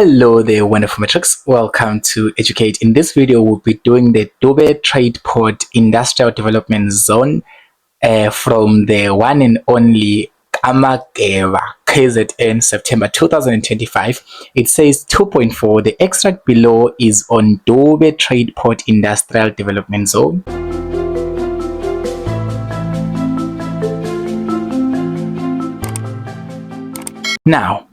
Hello there, wonderful metrics. Welcome to Educate. In this video, we'll be doing the Dube Trade Port Industrial Development Zone from the one and only Kamageba KZN September 2025. It says 2.4. The extract below is on Dube Trade Port Industrial Development Zone. Now,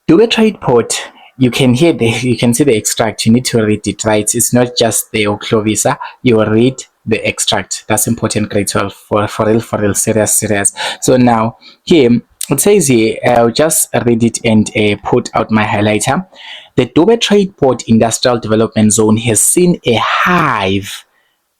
Dube Trade Port, you can see the extract. You need to read it, right? It's not just the Oclovisa. You read the extract. That's important, grade 12, for real, serious. So now here it says here, I'll just read it and put out my highlighter. The Dube Trade Port Industrial Development Zone has seen a hive,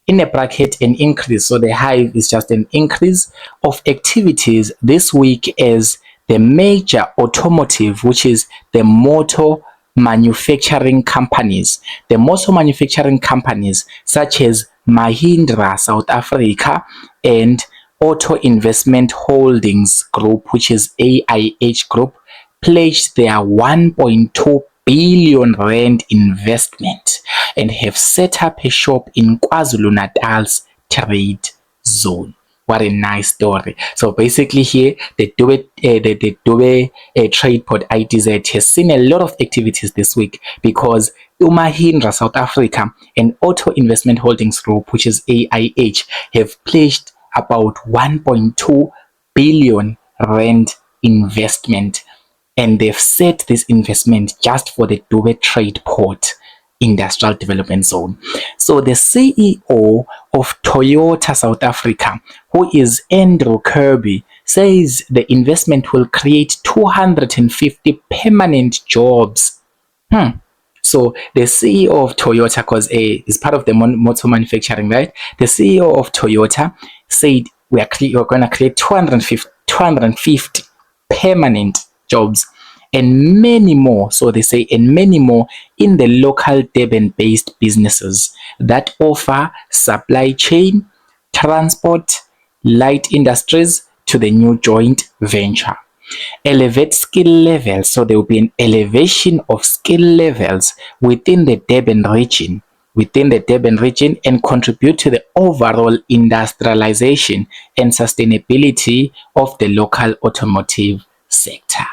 in a bracket, an increase. So the hive is just an increase of activities this week as the major automotive, which is the motor manufacturing companies, such as Mahindra South Africa and Auto Investment Holdings Group, which is AIH Group, pledged their 1.2 billion rand investment and have set up a shop in KwaZulu-Natal's trade zone. What a nice story. So basically here, the Dube Trade Port IDZ has seen a lot of activities this week because Mahindra South Africa and Auto Investment Holdings Group, which is AIH, have pledged about 1.2 billion rand investment, and they've set this investment just for the Dube Trade Port Industrial Development Zone. So the CEO of Toyota South Africa, who is Andrew Kirby, says the investment will create 250 permanent jobs. So the CEO of Toyota, because is part of the motor manufacturing, right? The CEO of Toyota said we're going to create 250 permanent jobs, and many more, so they say, and many more in the local Durban-based businesses that offer supply chain, transport, light industries to the new joint venture. Elevate skill levels, so there will be an elevation of skill levels within the Durban region, and contribute to the overall industrialization and sustainability of the local automotive sector.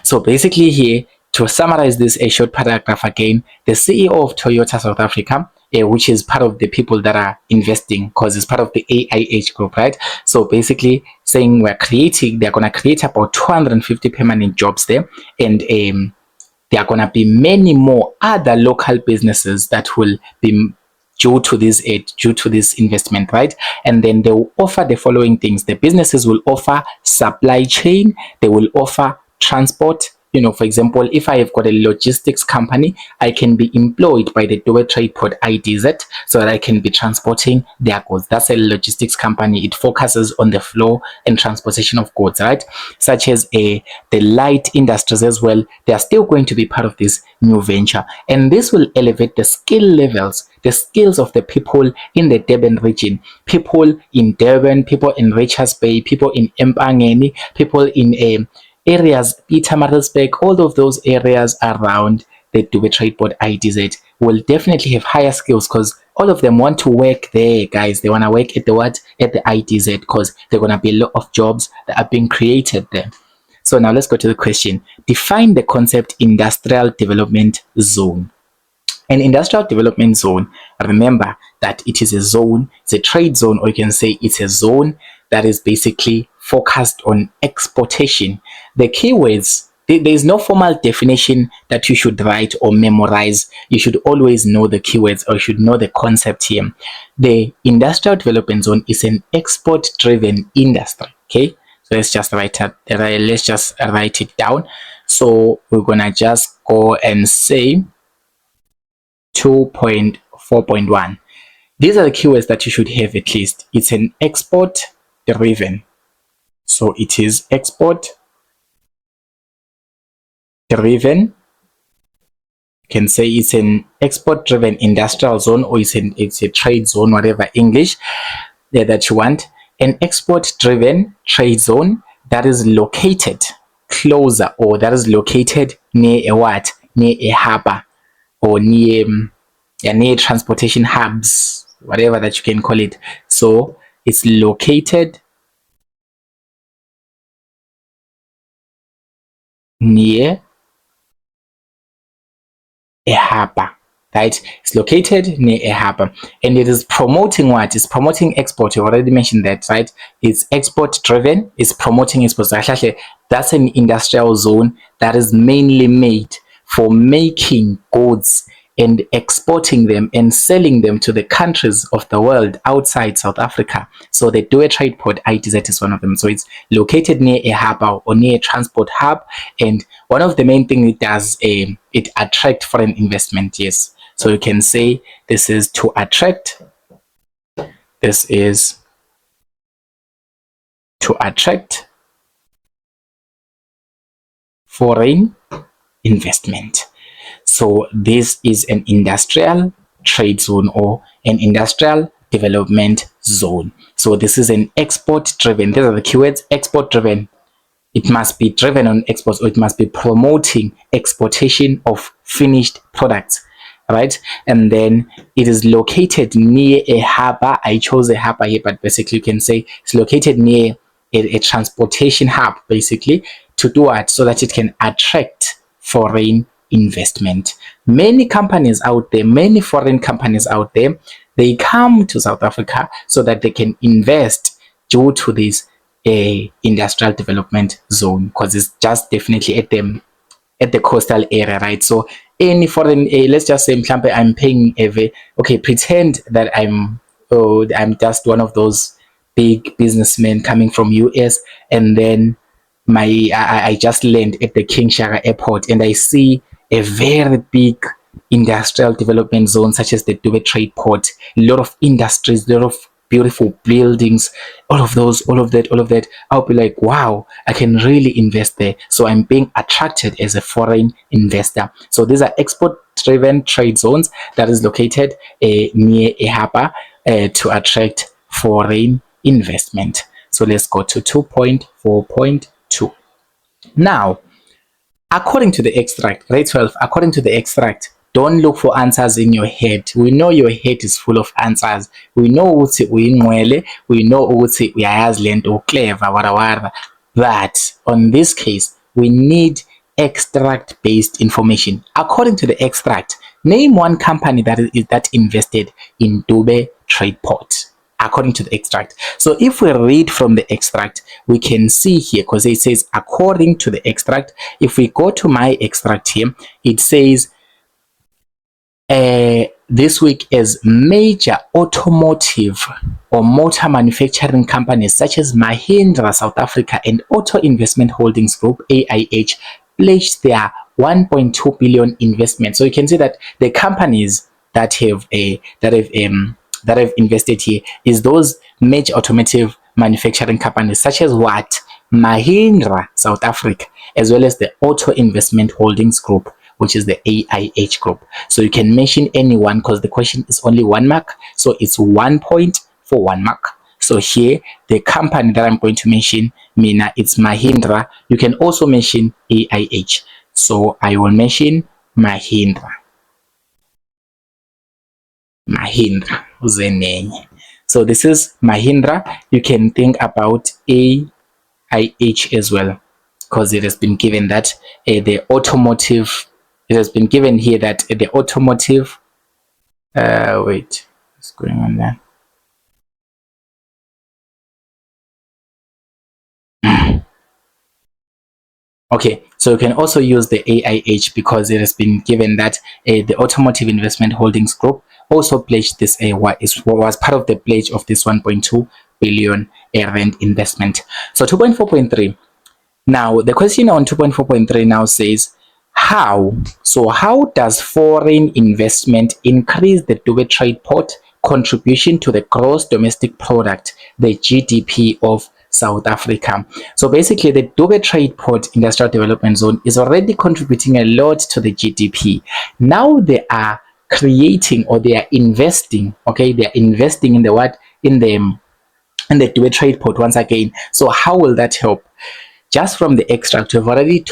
So basically here, to summarize this a short paragraph again, the CEO of Toyota South Africa, which is part of the people that are investing, because it's part of the AIH group, right? So basically saying they're going to create about 250 permanent jobs there, and there are going to be many more other local businesses that will be due to this investment, right? And then they will offer the following things. The businesses will offer supply chain, they will offer transport. For example, if I have got a logistics company, I can be employed by the Dube Trade Port IDZ so that I can be transporting their goods. That's a logistics company. It focuses on the flow and transportation of goods, right? Such as the light industries as well. They are still going to be part of this new venture. And this will elevate the skill levels, the skills of the people in the Durban region. People in Durban, people in Richards Bay, people in Empangeni, people in areas, Pietermaritzburg, all of those areas around the Dube Trade Port IDZ will definitely have higher skills, because all of them want to work there, guys. They want to work at the IDZ, because there are going to be a lot of jobs that are being created there. So now let's go to the question. Define the concept industrial development zone. An industrial development zone, remember that it is a zone, it's a trade zone, or you can say it's a zone that is basically focused on exportation. The keywords, there is no formal definition that you should write or memorize. You should always know the keywords, or you should know the concept here. The industrial development zone is an export-driven industry. Okay, so let's just write it down. So we're gonna just go and say 2.4.1. These are the keywords that you should have at least. It's an export driven. So it is export driven. You can say it's an export driven industrial zone, or it's a trade zone, whatever English that you want. An export driven trade zone that is located closer, or that is located near a what? near a harbor or near transportation hubs, whatever that you can call it. So it's located near a harbor, right? It's located near a harbor, and it is promoting what? It's promoting export. You already mentioned that, right? It's export driven. It's promoting exports. That's an industrial zone that is mainly made for making goods and exporting them and selling them to the countries of the world outside South Africa. So the Durban Trade Port, ITZ, is one of them. So it's located near a harbor or near a transport hub, and one of the main things it does, it attract foreign investment. Yes, so you can say this is to attract. This is to attract foreign investment. So this is an industrial trade zone or an industrial development zone. So this is an export driven. These are the keywords: export driven. It must be driven on exports, or it must be promoting exportation of finished products, right? And then it is located near a harbor. I chose a harbor here, but basically you can say it's located near a transportation hub, basically, to do what? So that it can attract foreign investment. Many companies out there, many foreign companies out there, they come to South Africa so that they can invest due to this industrial development zone, because it's just definitely at the coastal area, right? So any foreign, let's just say I'm paying okay, pretend that I'm just one of those big businessmen coming from US, and then I just land at the King Shaka Airport, and I see a very big industrial development zone such as the Durban Trade Port, a lot of industries, a lot of beautiful buildings, all of that. I'll be like, wow, I can really invest there. So I'm being attracted as a foreign investor. So these are export driven trade zones that is located near a harbor to attract foreign investment. So let's go to 2.4.2. Now, according to the extract, grade 12, according to the extract, don't look for answers in your head. We know your head is full of answers. We know ukuthi uyingcwele, we know ukuthi uyayazi lento, clever, whatever. But on this case, we need extract-based information. According to the extract, name one company that invested in Durban Trade Port. According to the extract. So if we read from the extract, we can see here, because it says according to the extract. If we go to my extract here, it says this week as major automotive or motor manufacturing companies such as Mahindra South Africa and Auto Investment Holdings Group, AIH, pledged their 1.2 billion investment. So you can see that the companies that have invested here is those major automotive manufacturing companies such as what? Mahindra South Africa, as well as the Auto Investment Holdings Group, which is the AIH group. So you can mention anyone because the question is only 1 mark. So it's 1 point for 1 mark. So here, the company that I'm going to mention, Mina, it's Mahindra. You can also mention AIH. So I will mention Mahindra. Mahindra. So this is Mahindra. You can think about AIH as well, because it has been given that the automotive, it has been given here that the automotive, wait, what's going on there? Okay, so you can also use the AIH because it has been given that the Automotive Investment Holdings Group also pledged this was part of the pledge of this 1.2 billion rand investment. So 2.4.3. Now the question on 2.4.3 now says how. So how does foreign investment increase the Durban Trade Port contribution to the gross domestic product, the GDP of South Africa? So basically the Durban Trade Port Industrial Development Zone is already contributing a lot to the GDP. Now they are creating, or they are investing, okay, they are investing in the what? In the Durban Trade Port once again. So how will that help? Just from the extract, we've already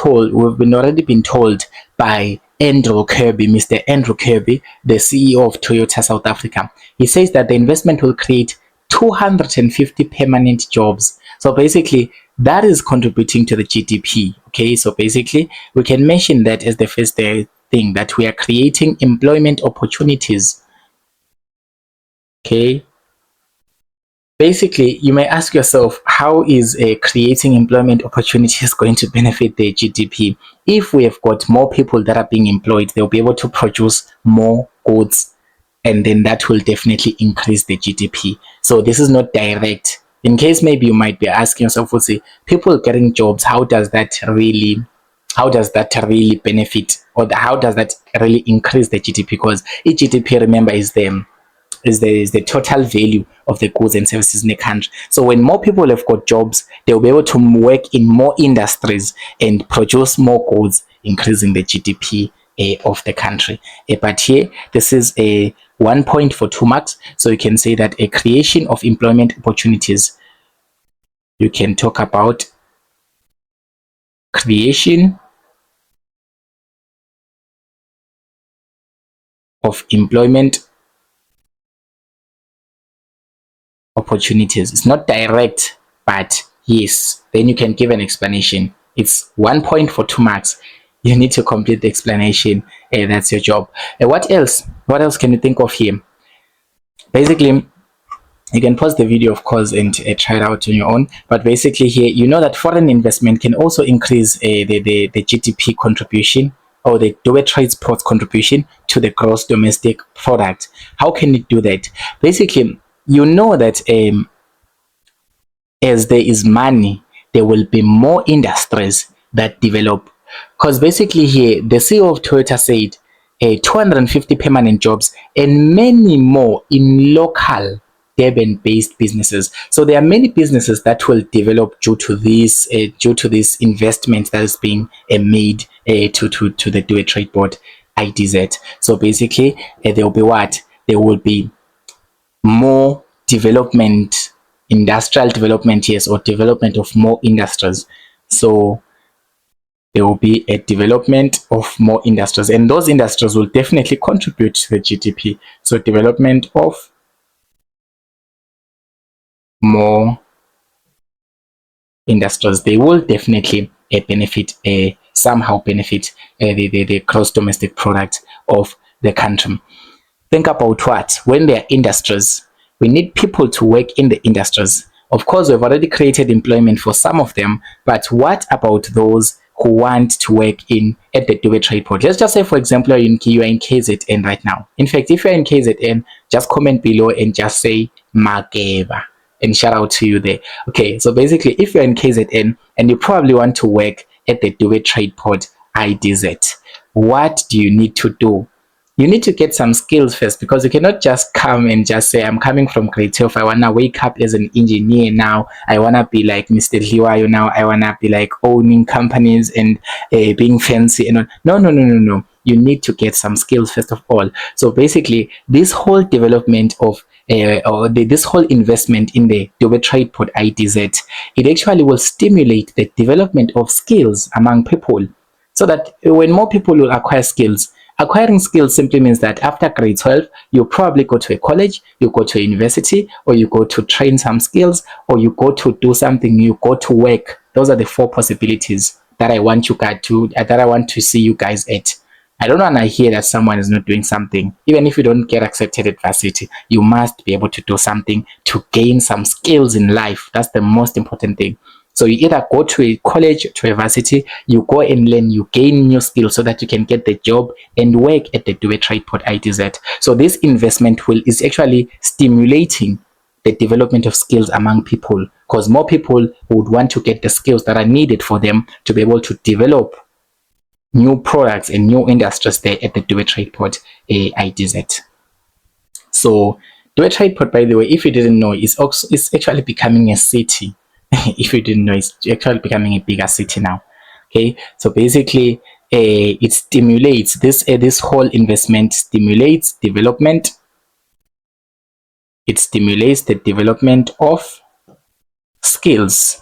been told by Andrew Kirby, Mr. Andrew Kirby, the CEO of Toyota South Africa. He says that the investment will create 250 permanent jobs. So basically, that is contributing to the GDP. Okay, so basically, we can mention that as the first thing, that we are creating employment opportunities. Okay, basically, you may ask yourself, how is creating employment opportunities going to benefit the GDP? If we have got more people that are being employed, they'll be able to produce more goods, and then that will definitely increase the GDP. So this is not direct. In case maybe you might be asking yourself, well, say, people getting jobs, how does that really benefit, or how does that really increase the GDP? Because each GDP, remember, is the total value of the goods and services in the country. So when more people have got jobs, they'll be able to work in more industries and produce more goods, increasing the GDP of the country. But here, this is a 1 point for 2 marks. So you can say that a creation of employment opportunities. You can talk about creation of employment opportunities. It's not direct, but yes. Then you can give an explanation. It's 1 point for 2 marks. You need to complete the explanation. That's your job. What else? What else can you think of here? Basically, you can pause the video, of course, and try it out on your own. But basically here, you know that foreign investment can also increase the GDP contribution, or the dual trade exports contribution to the gross domestic product. How can it do that? Basically, you know that as there is money, there will be more industries that develop. Because basically here, the CEO of Toyota said 250 permanent jobs and many more in local Durban-based businesses. So there are many businesses that will develop due to this investment that is being made to the Dual Trade Board IDZ. So basically, there will be what? There will be more development, industrial development, yes, or development of more industries. So there will be a development of more industries, and those industries will definitely contribute to the GDP. So development of more industries, they will definitely somehow benefit the gross domestic product of the country. Think about what? When there are industries, we need people to work in the industries. Of course, we've already created employment for some of them, but what about those who want to work at the Dubai Trade Port? Let's just say, for example, you are in KZN right now. In fact, if you're in KZN, just comment below and just say Makeba, and shout out to you there. Okay, so basically, if you're in KZN and you probably want to work at the Dubai Trade Port IDZ, what do you need to do? You need to get some skills first, because you cannot just come and just say, I'm coming from grade 12, I want to wake up as an engineer now, I want to be like Mr. Liwayo now, I want to be like owning companies and being fancy. And no. You need to get some skills first of all. So basically, this whole development of this whole investment in the Dubai Trade Port IDZ, it actually will stimulate the development of skills among people, so that when more people will acquire skills. Acquiring skills simply means that after grade 12, you probably go to a college, you go to a university, or you go to train some skills, or you go to do something, you go to work. Those are the 4 possibilities that I want to see you guys at. I don't want to hear that someone is not doing something. Even if you don't get accepted at varsity, you must be able to do something to gain some skills in life. That's the most important thing. So you either go to a college, to a varsity, you go and learn, you gain new skills so that you can get the job and work at the Dubai Trade Port IDZ. So this investment is actually stimulating the development of skills among people, because more people would want to get the skills that are needed for them to be able to develop new products and new industries there at the Dubai Trade Port IDZ. So Dubai Trade Port, by the way, if you didn't know, is actually becoming a city. If you didn't know, it's actually becoming a bigger city now. Okay, so basically, it stimulates this whole investment stimulates development. It stimulates the development of skills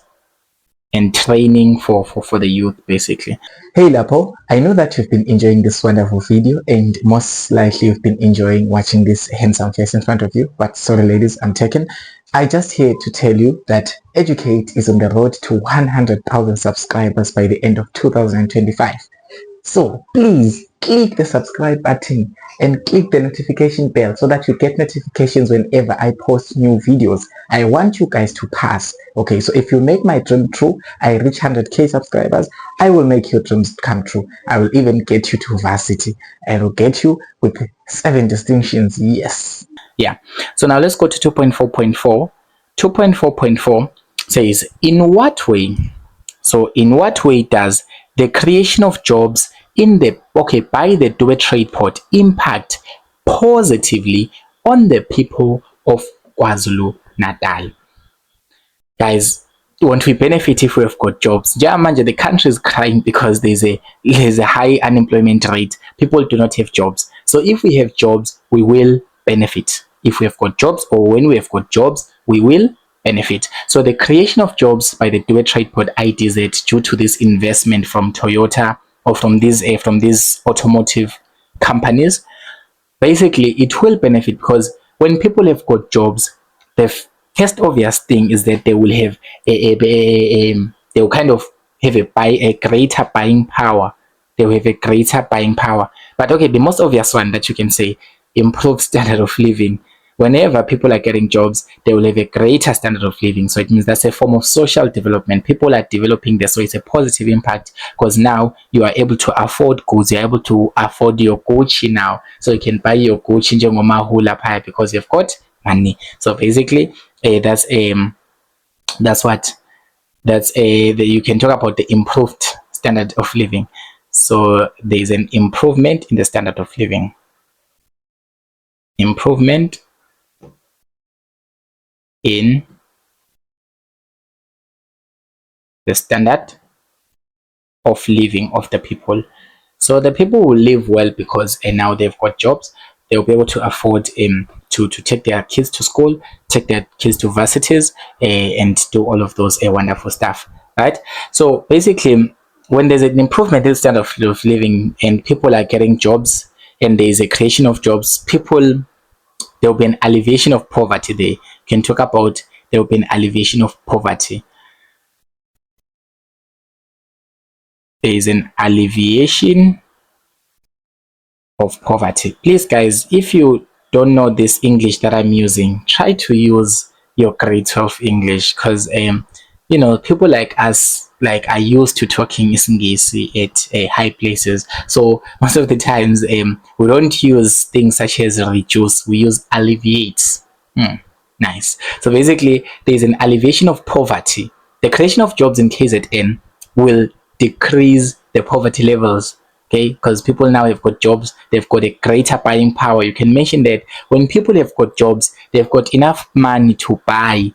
and training for the youth basically. Hey Lapo, I know that you've been enjoying this wonderful video and most likely you've been enjoying watching this handsome face in front of you, but sorry ladies, I'm taken. I just here to tell you that Educate is on the road to 100,000 subscribers by the end of 2025. So please click the subscribe button and click the notification bell so that you get notifications whenever I post new videos. I want you guys to pass. Okay, so if you make my dream true, I reach 100k subscribers, I will make your dreams come true. I will even get you to varsity. I will get you with 7 distinctions. Yes. Yeah. So now let's go to 2.4.4. 2.4.4 says, in what way? So in what way does the creation of jobs in the by the Dual Trade Port impact positively on the people of KwaZulu Natal? Guys, won't we benefit if we have got jobs? The country is crying because there's a high unemployment rate. People do not have jobs. So if we have jobs, we will benefit. If we have got jobs, or when we have got jobs, we will benefit. So the creation of jobs by the Dual Trade Port IDZ due to this investment from Toyota or from these automotive companies, basically it will benefit because when people have got jobs, the first obvious thing is that they will have they will kind of have a greater buying power. They will have a greater buying power. But okay, the most obvious one that you can say, improved standard of living. Whenever people are getting jobs, they will have a greater standard of living. So it means that's a form of social development. People are developing this, so it's a positive impact because now you are able to afford goods. You're able to afford your Gucci now, so you can buy your Gucci njengomahula pie because you've got money. So basically, that's what you can talk about the improved standard of living. So there is an improvement in the standard of living. Improvement in the standard of living of the people. So the people will live well because now they've got jobs. They'll be able to afford to take their kids to school, take their kids to varsities, and do all of those wonderful stuff, right? So basically, when there's an improvement in the standard of living and people are getting jobs and there's a creation of jobs, there will be an alleviation of poverty there. You can talk about there will be an alleviation of poverty. There is an alleviation of poverty. Please guys, if you don't know this English that I'm using, try to use your grade 12 English because people like us are used to talking Isingisi at high places. So most of the times we don't use things such as reduce, we use alleviate. Nice. So basically there's an alleviation of poverty. The creation of jobs in KZN will decrease the poverty levels. Okay, because people now have got jobs, they've got a greater buying power. You can mention that when people have got jobs, they've got enough money to buy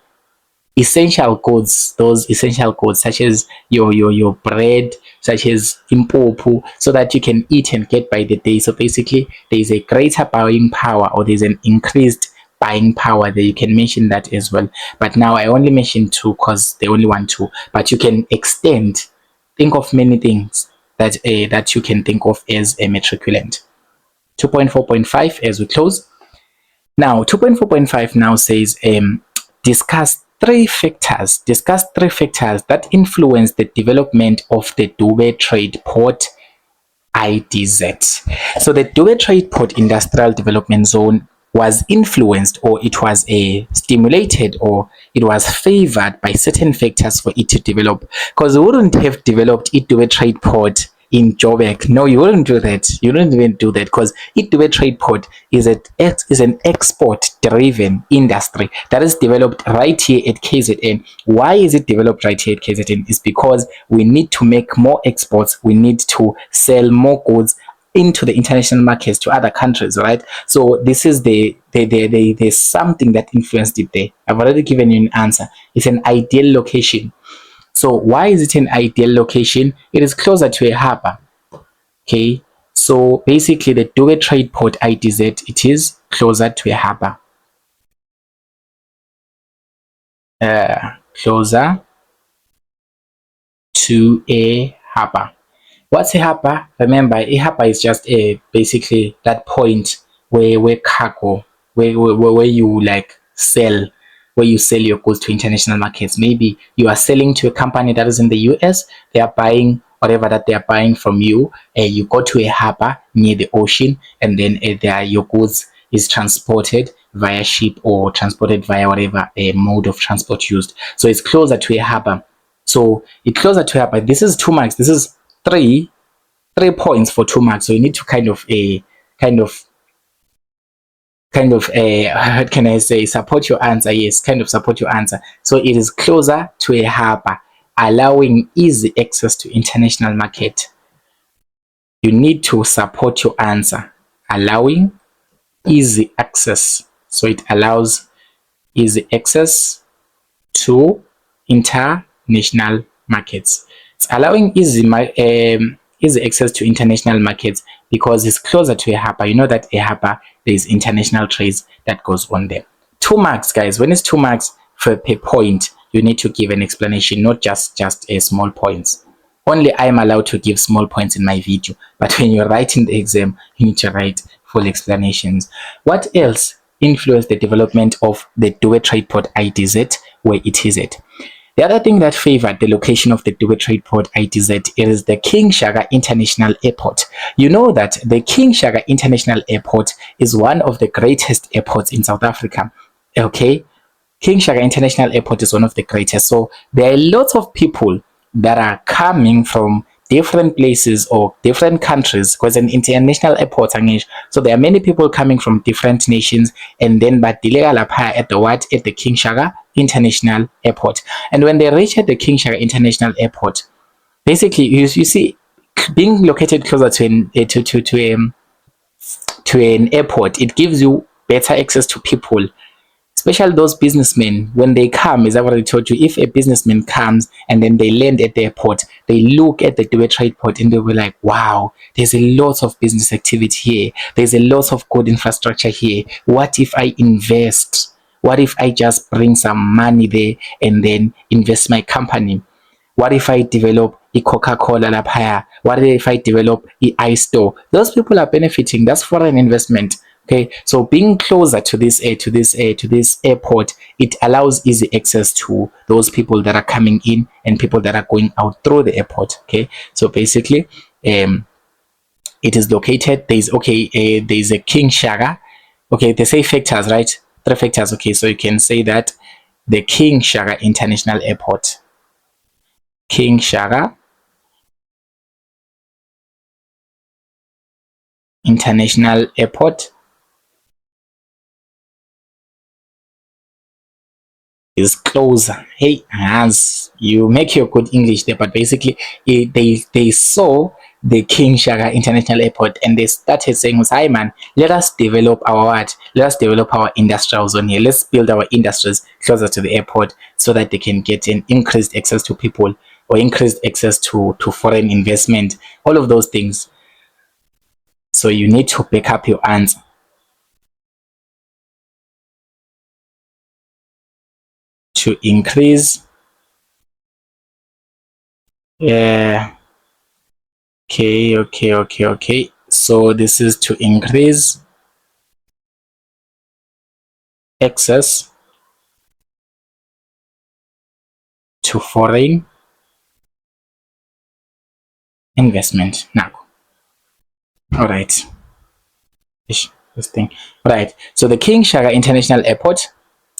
essential goods, those essential goods such as your bread, such as impopu, so that you can eat and get by the day. So basically there is a greater buying power, or there's an increased buying power there. You can mention that as well, but now I only mentioned two because they only want two, but you can extend, think of many things that you can think of as a matriculant. 2.4.5 as we close. Now 2.4.5 now says discuss three factors that influence the development of the Dual Trade Port IDZ. So the Dual Trade Port Industrial Development Zone was influenced, or it was stimulated, or it was favored by certain factors for it to develop, because we wouldn't have developed Dual Trade Port in Joburg. No, you wouldn't do that. You wouldn't even do that because Dual Trade Port is an export-driven industry that is developed right here at KZN. Why is it developed right here at KZN? It's because we need to make more exports. We need to sell more goods into the international markets to other countries, right? So this is there's something that influenced it there. I've already given you an answer. It's an ideal location. So why is it an ideal location? It is closer to a harbor. Okay, so basically the Dual Trade Port IDZ, it is closer to a harbor. Closer to a harbor. What's a harbor? Remember, a harbor is just a basically that point where cargo, where you like sell, where you sell your goods to international markets. Maybe you are selling to a company that is in the US. They are buying whatever that they are buying from you. You go to a harbor near the ocean, and then there your goods is transported via ship or transported via whatever mode of transport used. So it's closer to a harbor. So it's closer to a harbor. This is 2 marks. This is three points for 2 marks. So you need to kind of what can I say, support your answer. Yes, kind of support your answer. So it is closer to a harbor, allowing easy access to international market. You need to support your answer, allowing easy access. So it allows easy access to international markets. It's allowing easy access to international markets because it's closer to a harbor. You know that a harbor, there is international trades that goes on there. 2 marks, guys. When it's 2 marks per point, you need to give an explanation, not just a small points. Only I am allowed to give small points in my video, but when you're writing the exam, you need to write full explanations. What else influenced the development of the Dubai Trade Port IDZ where it is at? The other thing that favored the location of the Dubai Trade Port IDZ is the King Shaka International Airport. You know that the King Shaka International Airport is one of the greatest airports in South Africa. Okay, King Shaka International Airport is one of the greatest. So there are lots of people that are coming from different places or different countries because an international airport. So there are many people coming from different nations, and then but at the King Shaka International Airport. And when they reach at the King Shaka International Airport, basically you see being located closer to an airport, it gives you better access to people, especially those businessmen. When they come, as I've already told you, if a businessman comes and then they land at the airport, they look at the Dubai Trade Port and they'll be like, wow, there's a lot of business activity here. There's a lot of good infrastructure here. What if I invest? What if I just bring some money there and then invest my company? What if I develop a Coca-Cola lapaya? What if I develop a iStore? Those people are benefiting. That's foreign investment. Okay, so being closer to this airport, it allows easy access to those people that are coming in and people that are going out through the airport. Okay, so basically, it is located. There's a King Shaka. Okay, they say factors, right? 3 factors. Okay, so you can say that the King Shaka International Airport, King Shaka International Airport is closer. Hey, as you make your good English there, but basically they saw the King Shaka International Airport and they started saying, "Hi man, let us develop our what? Let us develop our industrial zone here. Let's build our industries closer to the airport so that they can get an increased access to people or increased access to foreign investment. All of those things." So you need to back up your answer to increase. Yeah. Okay. So this is to increase access to foreign investment. Now, all right. This thing. Right. So the King Shaka International Airport,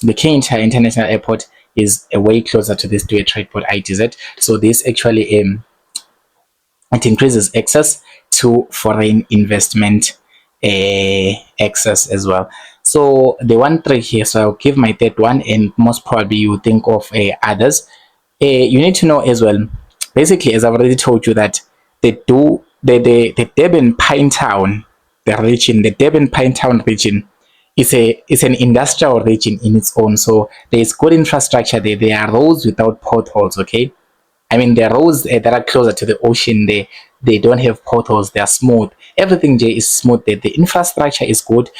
the King Shaka International Airport is a way closer to this Dubai Trade Port IDZ. So this actually it increases access to foreign investment access as well. So the 1 3 here, so I'll give my third one, and most probably you think of others. You need to know as well, basically, as I've already told you, that the Durban Pinetown, the Durban Pinetown region is an industrial region in its own. So there's good infrastructure there. There are roads without potholes. Okay, I mean, the roads that are closer to the ocean, they don't have potholes. They are smooth. Everything there is smooth. The infrastructure is good.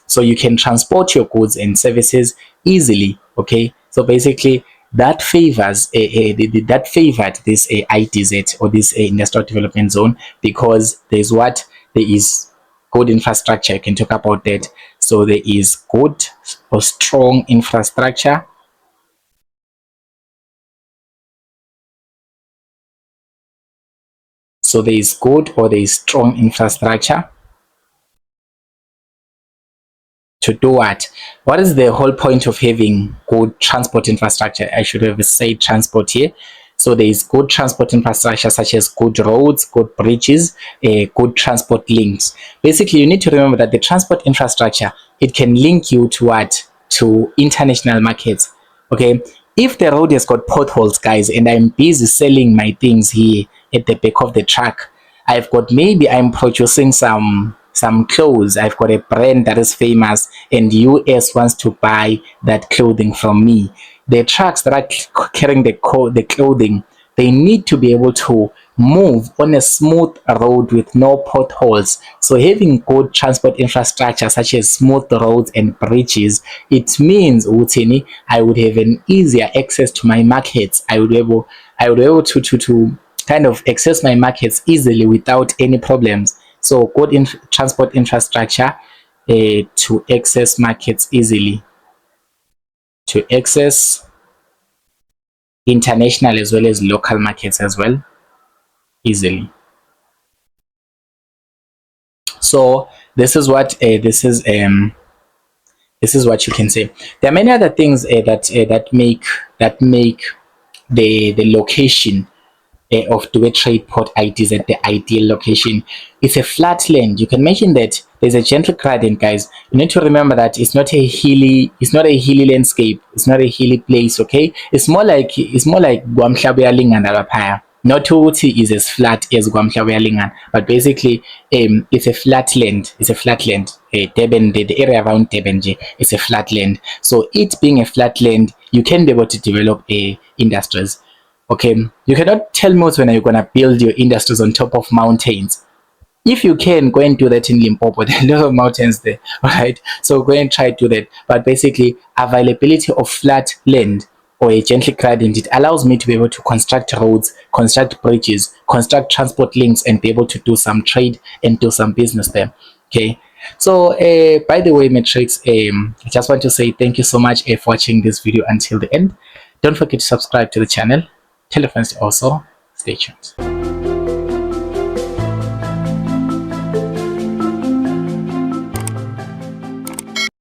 So you can transport your goods and services easily. Okay, so basically that favors that favored this IDZ, or this industrial development zone, because there is good infrastructure. You can talk about that. So there is good or strong infrastructure. So there is good or there is strong infrastructure to do what? What is the whole point of having good transport infrastructure? I should have said transport here. So there is good transport infrastructure, such as good roads, good bridges, good transport links. Basically, you need to remember that the transport infrastructure, it can link you to what? To international markets. Okay. If the road has got potholes, guys, and I'm busy selling my things here at the back of the truck, I've got, maybe I'm producing some clothes. I've got a brand that is famous, and US wants to buy that clothing from me. The trucks that are carrying the clothing, they need to be able to move on a smooth road with no potholes. So having good transport infrastructure, such as smooth roads and bridges, it means, Utini, I would have an easier access to my markets. I would be able to kind of access my markets easily without any problems. So good transport infrastructure, to access markets easily, to access international as well as local markets as well easily. So this is what you can say. There are many other things that make the location of Duet Trade Port IDs at the ideal location. It's a flat land. You can mention that there's a gentle gradient, guys. You need to remember that it's not a hilly landscape. It's not a hilly place, okay? It's more like Guamhlabuyalingan Alapaya. Not Uti is as flat as Guamhlabuyalingan, but basically it's a flat land. It's a flat land. Durban, the area around Durban is a flat land. So it being a flat land, you can be able to develop industries. Okay, you cannot tell me when you're gonna build your industries on top of mountains. If you can, go and do that in Limpopo. There are a lot of mountains there, all right? So go and try to do that. But basically, availability of flat land or a gently gradient, it allows me to be able to construct roads, construct bridges, construct transport links, and be able to do some trade and do some business there. Okay. So, by the way, Matrix, I just want to say thank you so much for watching this video until the end. Don't forget to subscribe to the channel. Tell your friends to also stay tuned.